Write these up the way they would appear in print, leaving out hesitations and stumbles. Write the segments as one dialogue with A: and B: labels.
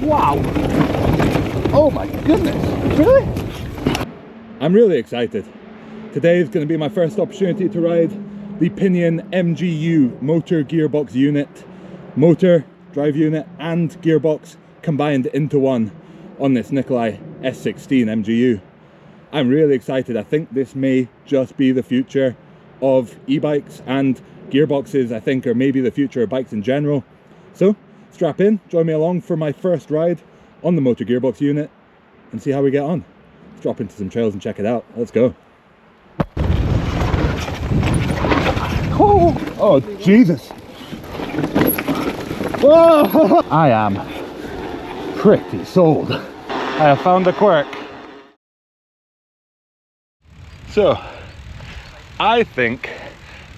A: Wow! Oh my goodness, really? I'm really excited. Today is going to be my first opportunity to ride the Pinion MGU motor gearbox unit. Motor, drive unit and gearbox combined into one on this Nicolai S16 MGU. I'm really excited. I think this may just be the future of e-bikes, and gearboxes I think are maybe the future of bikes in general. So strap in, join me along for my first ride on the motor gearbox unit and see how we get on. Let's drop into some trails and check it out. Let's go. Oh Jesus. Whoa. I am pretty sold. I have found a quirk. So I think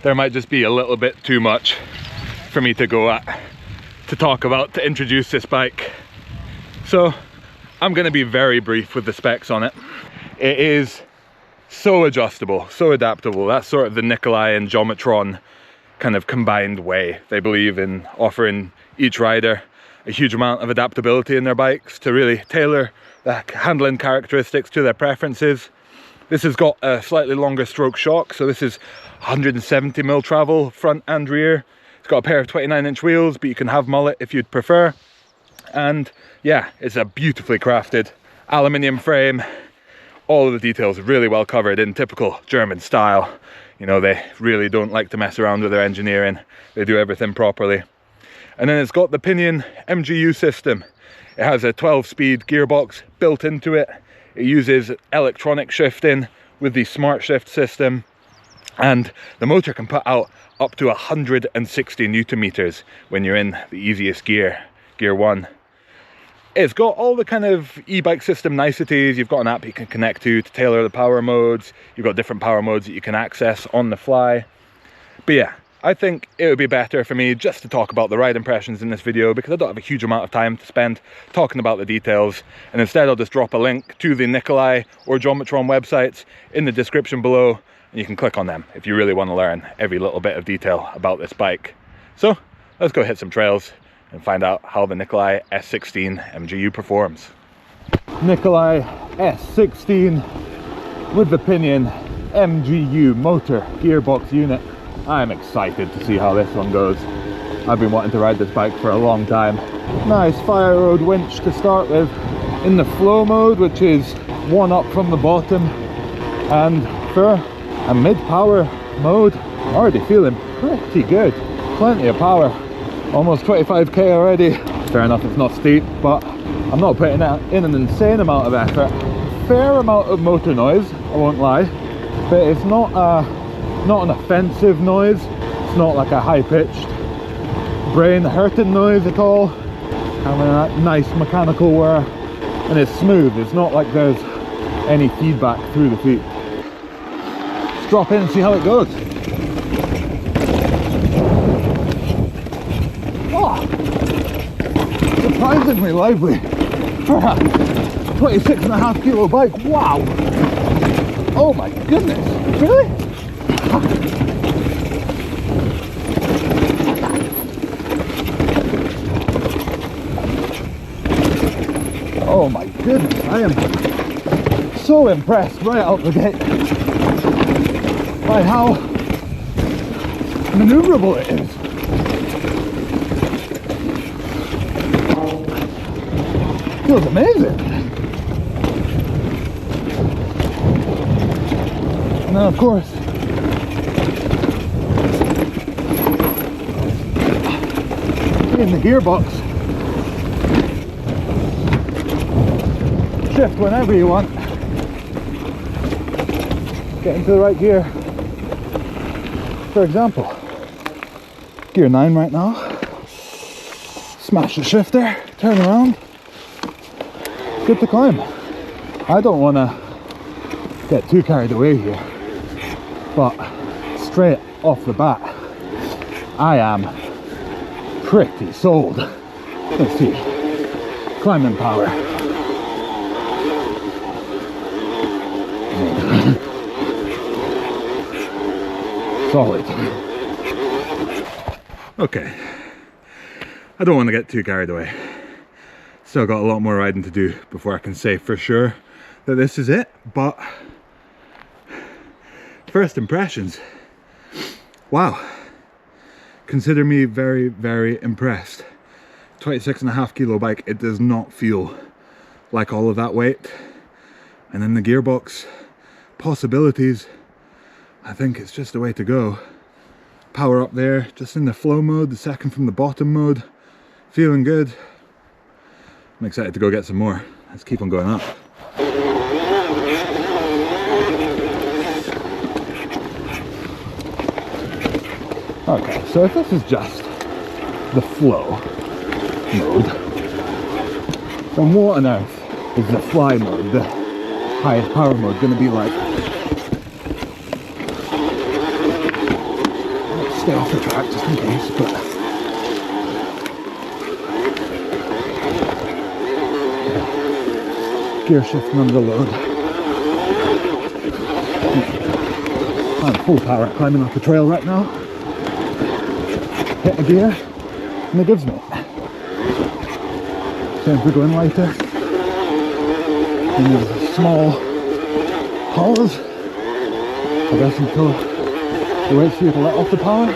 A: there might just be a little bit too much for me to go at, to talk about, to introduce this bike. So I'm going to be very brief with the specs on it. It is so adjustable, so adaptable. That's sort of the Nicolai and Geometron kind of combined way. They believe in offering each rider a huge amount of adaptability in their bikes to really tailor the handling characteristics to their preferences. This has got a slightly longer stroke shock, so this is 170mm travel front and rear. It's got a pair of 29-inch wheels, but you can have mullet if you'd prefer. And yeah, it's a beautifully crafted aluminium frame. All of the details really well covered in typical German style. You know, they really don't like to mess around with their engineering. They do everything properly. And then it's got the Pinion MGU system. It has a 12-speed gearbox built into it. It uses electronic shifting with the smart shift system. And the motor can put out up to 160 Newton meters when you're in the easiest gear, gear 1. It's got all the kind of e-bike system niceties. You've got an app you can connect to tailor the power modes. You've got different power modes that you can access on the fly. But yeah, I think it would be better for me just to talk about the ride impressions in this video, because I don't have a huge amount of time to spend talking about the details, and instead I'll just drop a link to the Nicolai or Geometron websites in the description below, and you can click on them if you really want to learn every little bit of detail about this bike. So let's go hit some trails and find out how the Nicolai S16 MGU performs. Nicolai S16 with the Pinion MGU motor gearbox unit. I'm excited to see how this one goes. I've been wanting to ride this bike for a long time. Nice fire road winch to start with in the flow mode, which is one up from the bottom, and for a mid-power mode, already feeling pretty good. Plenty of power, almost 25k already. Fair enough, it's not steep, but I'm not putting in an insane amount of effort. Fair amount of motor noise, I won't lie, but it's not an offensive noise. It's not like a high-pitched brain hurting noise at all. Having that nice mechanical whir, and it's smooth. It's not like there's any feedback through the feet. Let's drop in and see how it goes. Oh, surprisingly lively for a 26.5 kilo bike. Wow. Oh my goodness, really? Oh my goodness, I am so impressed right out the gate by how maneuverable it is. Feels amazing. And then of course, in the gearbox, shift whenever you want, get into the right gear. For example, gear 9 right now, smash the shifter, turn around, good to climb. I don't want to get too carried away here, but straight off the bat, I am pretty sold. Let's see, climbing power. Solid. Okay, I don't want to get too carried away. Still got a lot more riding to do before I can say for sure that this is it, but first impressions, wow, consider me very, very impressed. 26.5 kilo bike, it does not feel like all of that weight. And then the gearbox possibilities, I think it's just the way to go. Power up there, just in the flow mode, the second from the bottom mode, feeling good. I'm excited to go get some more. Let's keep on going up. Okay, so if this is just the flow mode, then what on earth is the fly mode, the highest power mode, going to be like? Let's stay off the track just in case, but gear shifting under load. I'm full power climbing up the trail right now. Hit a gear and it gives me. Same for going lighter. And there's a small pause, I guess, until it waits for you to let off the power.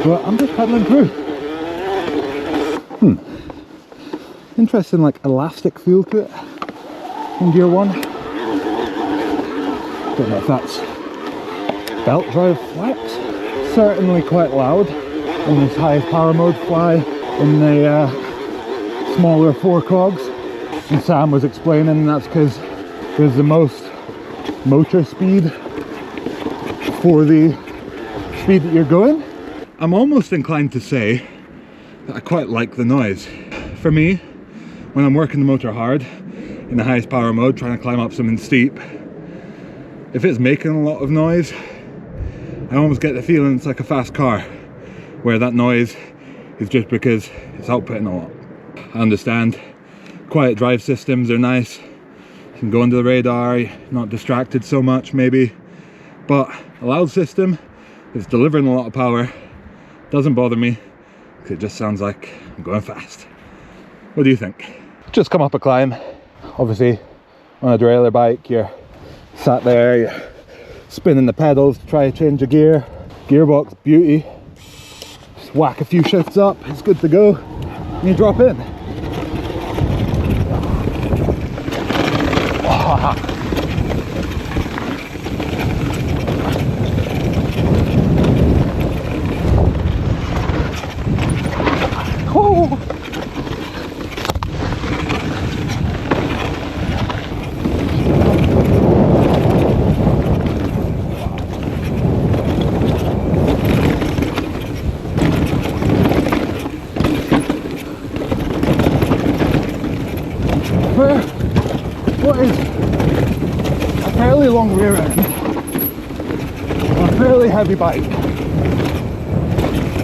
A: But I'm just pedaling through. Interesting, like elastic feel to it in gear 1. Don't know if that's belt drive flex. Certainly quite loud in this highest power mode fly in the smaller 4 cogs. And Sam was explaining that's because there's the most motor speed for the speed that you're going. I'm almost inclined to say that I quite like the noise. For me, when I'm working the motor hard in the highest power mode, trying to climb up something steep, if it's making a lot of noise, I almost get the feeling it's like a fast car, where that noise is just because it's outputting a lot. I understand quiet drive systems are nice, you can go under the radar, you're not distracted so much maybe, but a loud system that's delivering a lot of power doesn't bother me, because it just sounds like I'm going fast. What do you think? Just come up a climb. Obviously on a derailleur bike you're sat there, you're spinning the pedals to try to change a gear. Gearbox beauty, just whack a few shifts up, it's good to go, and you drop in. What is a fairly long rear end on a fairly heavy bike,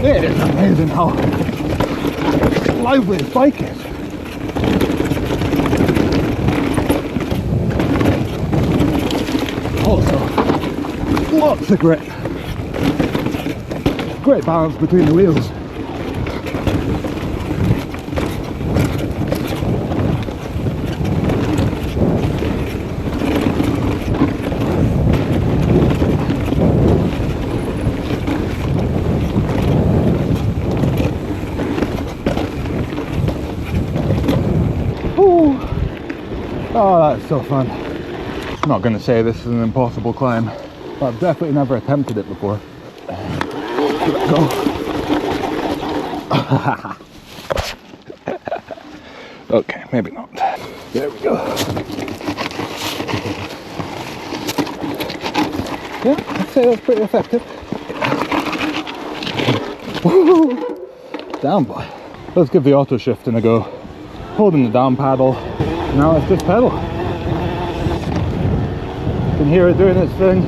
A: it is amazing how lively this bike is. Also, lots of grip, great balance between the wheels. Oh, that's so fun. I'm not going to say this is an impossible climb, but I've definitely never attempted it before. Give it a go. Okay, maybe not. There we go. Yeah, I'd say that's pretty effective. Woo! Down, boy. Let's give the auto shifting a go. Holding the down paddle. Now let's just pedal. You can hear it doing its thing.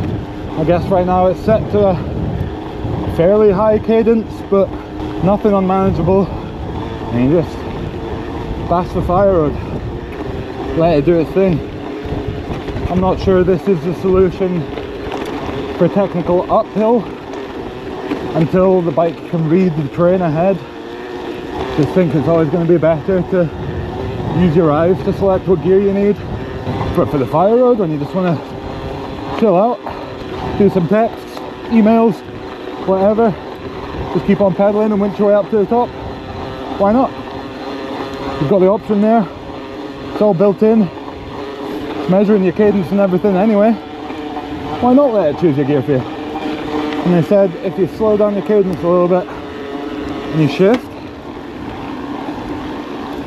A: I guess right now it's set to a fairly high cadence, but nothing unmanageable. And you just fast the fire road. Let it do its thing. I'm not sure this is the solution for technical uphill until the bike can read the terrain ahead. Just think it's always going to be better to use your eyes to select what gear you need. But for the fire road, when you just want to chill out, do some texts, emails, whatever, just keep on pedaling and winch your way up to the top, why not? You've got the option there, it's all built in, it's measuring your cadence and everything anyway. Why not let it choose your gear for you? And they said if you slow down your cadence a little bit and you shift,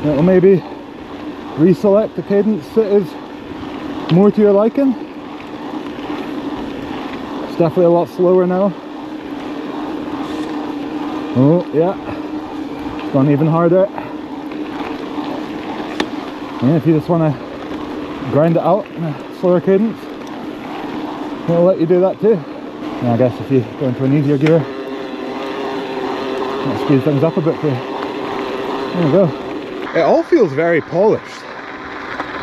A: it'll maybe reselect the cadence that is more to your liking. It's definitely a lot slower now. Oh yeah, it's gone even harder. And if you just want to grind it out in a slower cadence, it'll let you do that too. And I guess if you go into an easier gear, it'll speed things up a bit for you. There we go. It all feels very polished.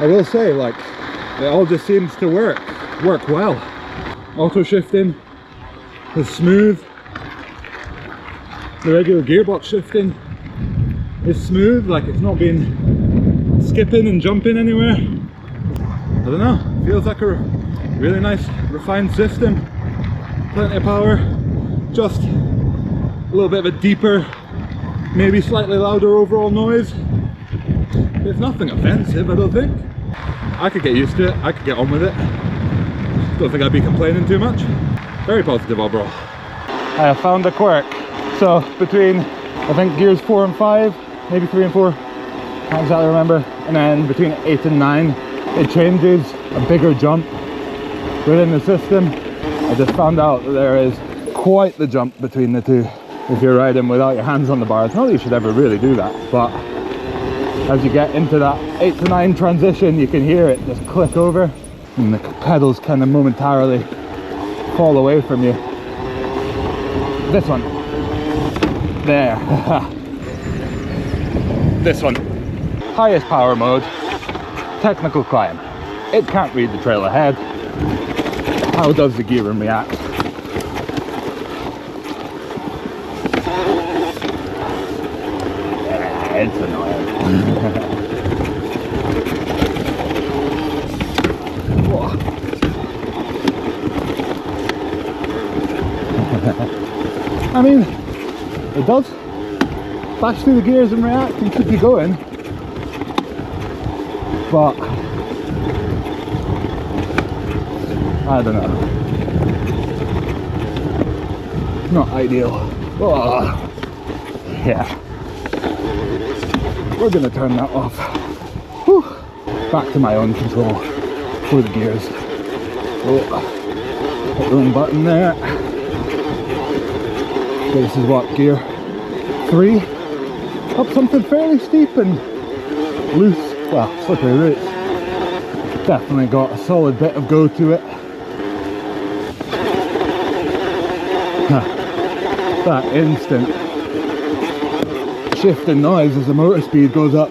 A: I will say, like, it all just seems to work well. Auto shifting is smooth. The regular gearbox shifting is smooth, like it's not been skipping and jumping anywhere. I don't know, feels like a really nice refined system. Plenty of power, just a little bit of a deeper, maybe slightly louder overall noise. It's nothing offensive, I don't think. I could get used to it, I could get on with it. Don't think I'd be complaining too much. Very positive overall. I have found a quirk. So between, I think, gears 4 and 5, maybe 3 and 4, can't exactly remember, and then between 8 and 9, it changes a bigger jump within the system. I just found out that there is quite the jump between the two if you're riding without your hands on the bars. Not that you should ever really do that, but as you get into that 8 to 9 transition, you can hear it just click over and the pedals kind of momentarily fall away from you. This one. There. This one. Highest power mode. Technical climb. It can't read the trail ahead. How does the gearing react? Yeah, it's annoying. I mean, it does bash through the gears and react and keep you going, but I don't know, not ideal. Oh, yeah, we're gonna turn that off. Whew. Back to my own control for the gears. Oh, hit the wrong button there. Okay, this is what, gear 3? Up something fairly steep and loose, well, slippery roots. Definitely got a solid bit of go to it. That instant shift in noise as the motor speed goes up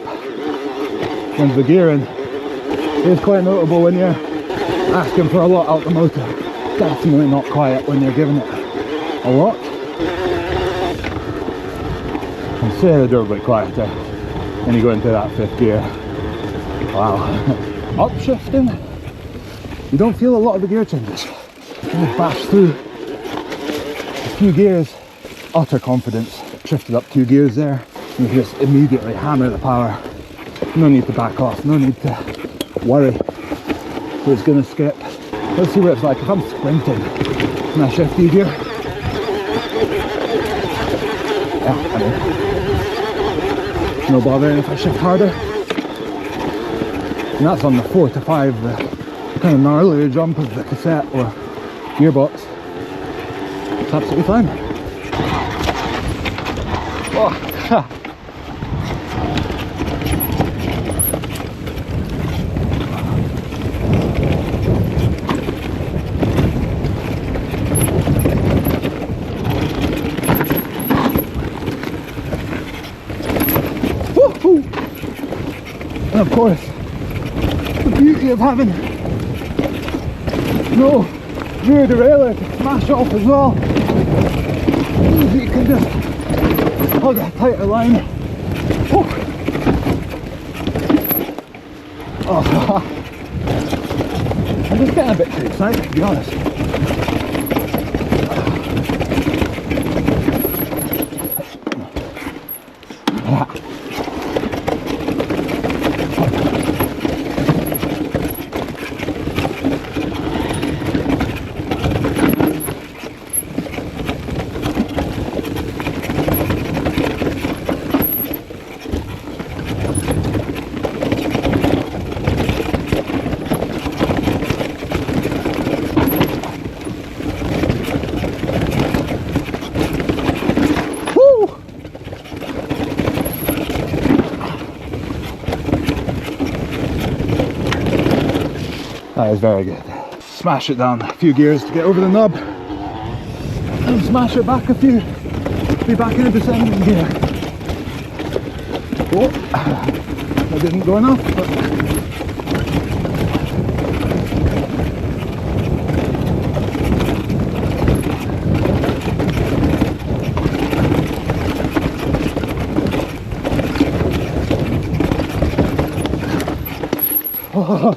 A: when the gearing is quite notable when you're asking for a lot out the motor. Definitely not quiet when you're giving it a lot. Considerably quieter when you go into that 5th gear. Wow. Upshifting, you don't feel a lot of the gear changes. You bash through a few gears, utter confidence. Shifted up 2 gears there, you just immediately hammer the power. No need to back off, no need to worry so it's going to skip. Let's see what it's like if I'm sprinting and I shift easier. Yeah, I mean, no bother if I shift harder. And that's on the 4 to 5, the kind of gnarlier jump of the cassette or gearbox. It's absolutely fine. Oh, and of course, the beauty of having no rear derailleur to smash off as well. You can just hug a tighter line. Oh. Oh, I'm just getting a bit too excited, to be honest. That is very good. Smash it down a few gears to get over the nub, and smash it back a few. Be back in a descending gear. Oh, that didn't go enough, but oh.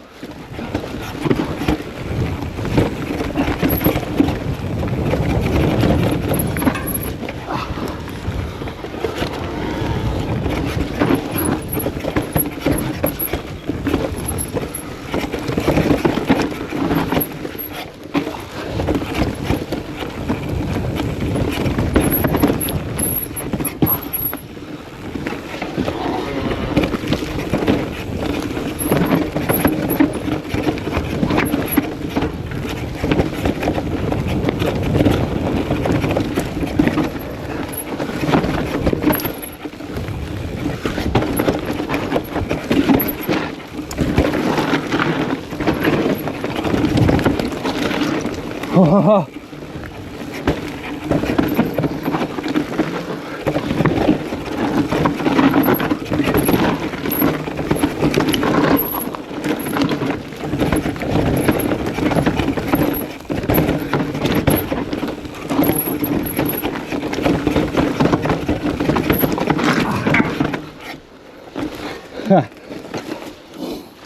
A: Oh.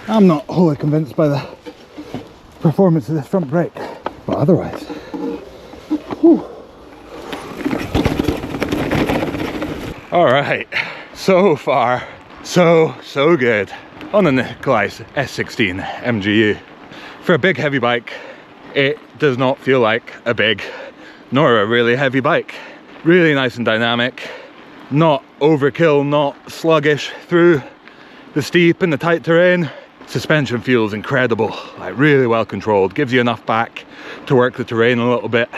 A: I'm not wholly convinced by the performance of this front brake, but otherwise, whew. All right, so far so good on the Nicolai S16 MGU. For a big heavy bike, it does not feel like a big nor a really heavy bike. Really nice and dynamic, not overkill, not sluggish through the steep and the tight terrain. Suspension feels incredible, like really well controlled, gives you enough back to work the terrain a little bit,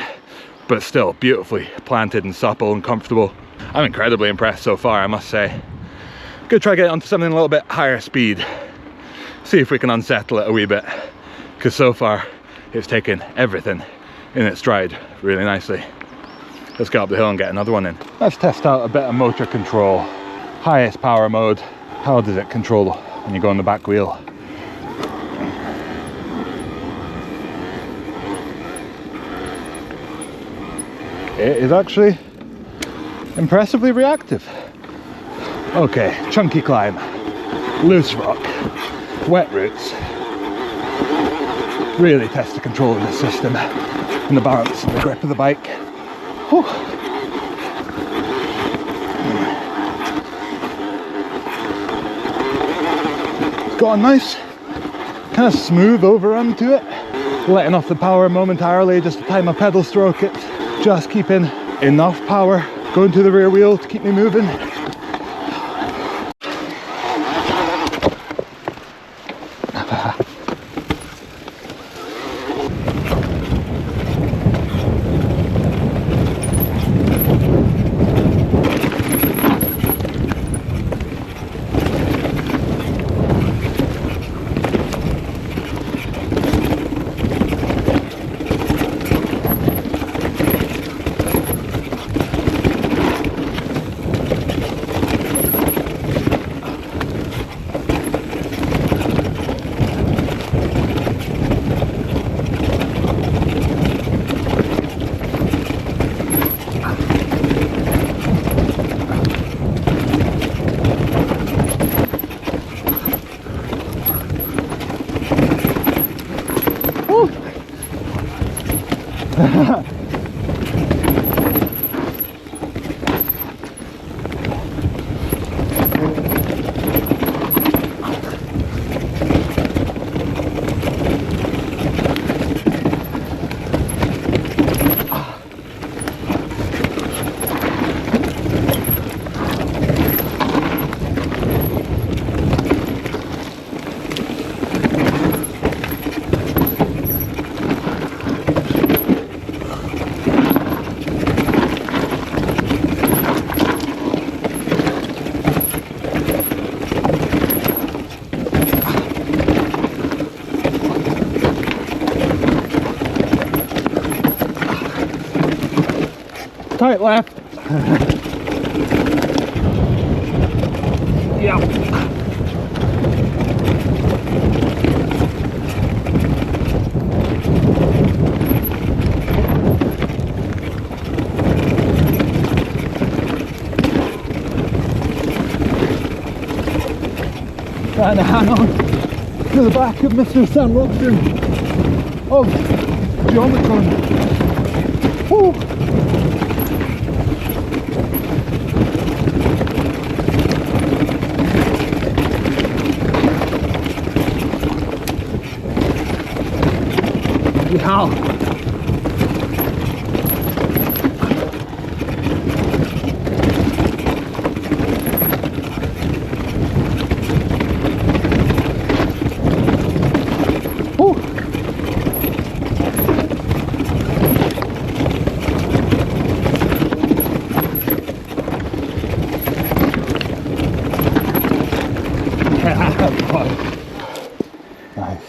A: but still beautifully planted and supple and comfortable. I'm incredibly impressed so far, I must say. Gonna try to get onto something a little bit higher speed, see if we can unsettle it a wee bit, because so far it's taken everything in its stride really nicely. Let's go up the hill and get another one in. Let's test out a bit of motor control. Highest power mode. How does it control when you go on the back wheel? It is actually impressively reactive. Okay, chunky climb, loose rock, wet roots. Really test the control of this system and the balance and the grip of the bike. Whew. It's got a nice kind of smooth overrun to it, letting off the power momentarily just to time my pedal stroke it, just keeping enough power going to the rear wheel to keep me moving. Tight left. Yeah. Trying to hang on to the back of Mr. Sam Robson of Gearbox. Woo! Wow. Nice.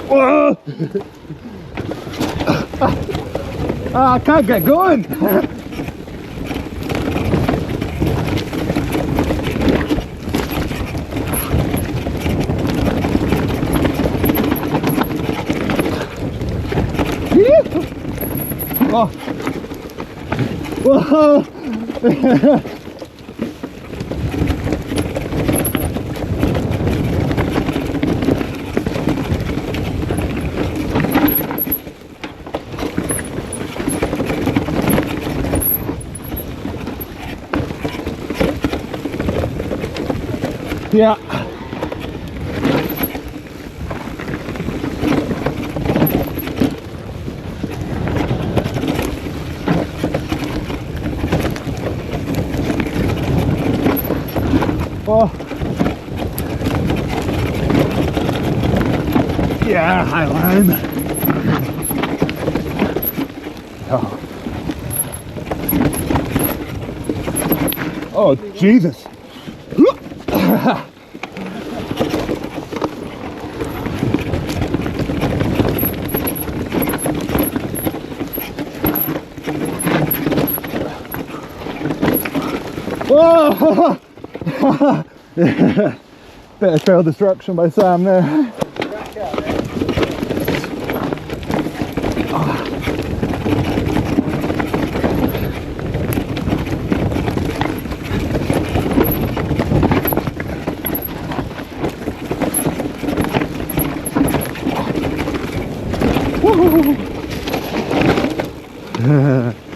A: Whoa! I can't get going. Oh. Whoa. Yeah. Oh. Yeah, high line. Oh, oh Jesus. Whoa! Bit of trail destruction by Sam there.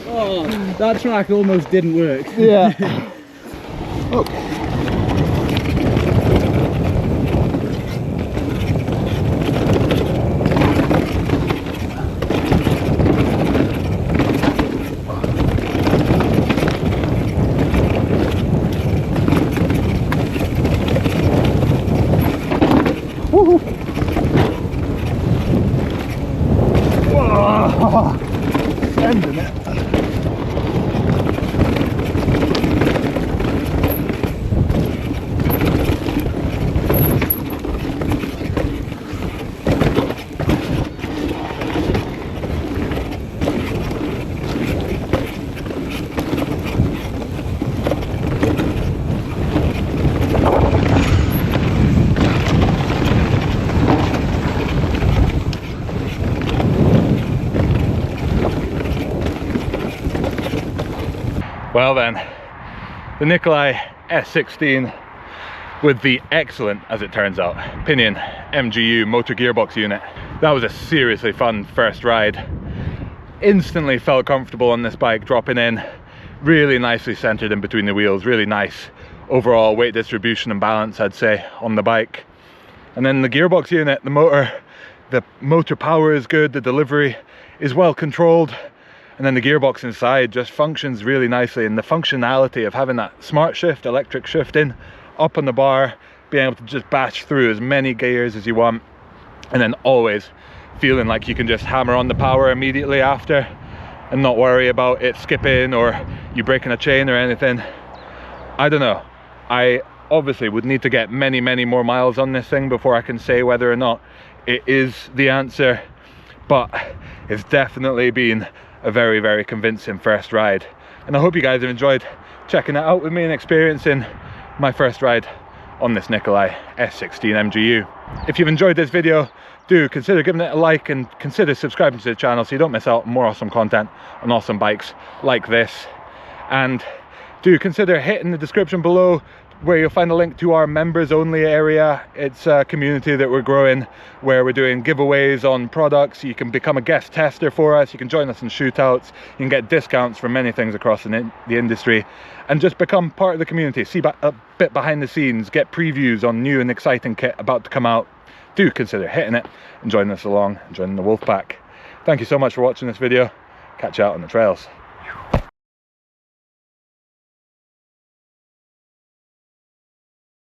B: Oh, that track almost didn't work.
A: Yeah. Oh. Woo. Whoa. Ending it. Well then, the Nicolai S16 with the excellent, as it turns out, Pinion MGU motor gearbox unit. That was a seriously fun first ride. Instantly felt comfortable on this bike, dropping in, really nicely centered in between the wheels, really nice overall weight distribution and balance, I'd say, on the bike. And then the gearbox unit, the motor power is good, the delivery is well controlled, and then the gearbox inside just functions really nicely, and the functionality of having that smart shift, electric shifting up on the bar, being able to just bash through as many gears as you want, and then always feeling like you can just hammer on the power immediately after and not worry about it skipping or you breaking a chain or anything. I don't know, I obviously would need to get many more miles on this thing before I can say whether or not it is the answer, but it's definitely been a very convincing first ride, and I hope you guys have enjoyed checking it out with me and experiencing my first ride on this Nicolai S16 MGU. If you've enjoyed this video, do consider giving it a like and consider subscribing to the channel so you don't miss out on more awesome content on awesome bikes like this. And do consider hitting the description below where you'll find a link to our members only area. It's a community that we're growing where we're doing giveaways on products. You can become a guest tester for us, you can join us in shootouts, you can get discounts for many things across the industry, and just become part of the community, see a bit behind the scenes, get previews on new and exciting kit about to come out. Do consider hitting it and joining us along and joining the Wolf Pack. Thank you so much for watching this video. Catch you out on the trails.